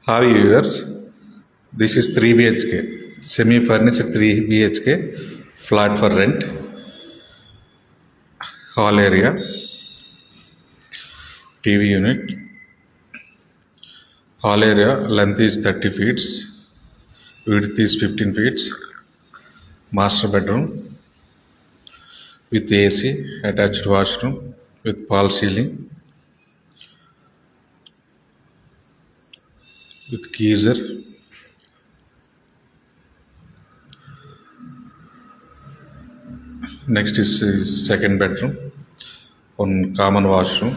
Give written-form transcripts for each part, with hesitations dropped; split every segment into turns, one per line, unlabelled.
Hi viewers, this is 3 BHK, semi-furnished 3 BHK, flat for rent, hall area, TV unit. Hall area length is 30 feet, width is 15 feet, master bedroom with AC, attached washroom with false ceiling, with geyser. Next is second bedroom, one common washroom.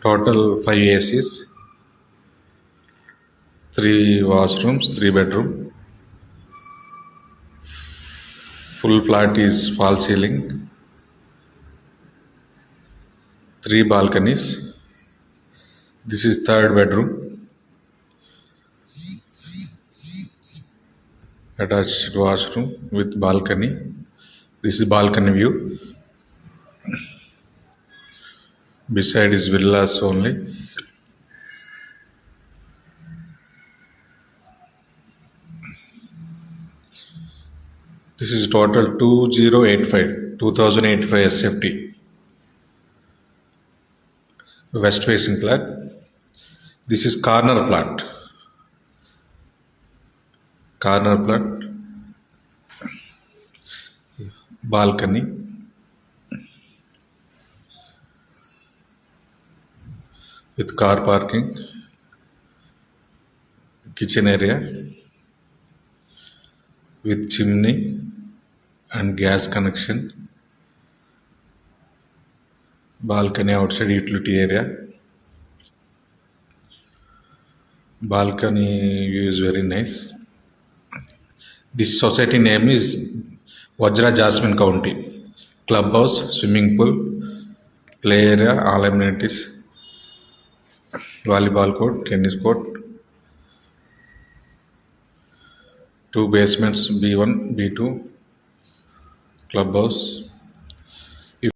Total 5 ACs, 3 washrooms, 3 bedroom. Full flat is false ceiling, 3 balconies. This is third bedroom, attached washroom with balcony. This is balcony view. Beside is villas only. This is total 2085 SFT. West facing flat. This is corner flat. Balcony. With car parking. Kitchen area. With chimney and gas connection. Balcony outside utility area. Balcony view is very nice. This society name is Vajra Jasmine County. Clubhouse, swimming pool, play area, all amenities, volleyball court, tennis court, 2 basements, B1, B2, clubhouse.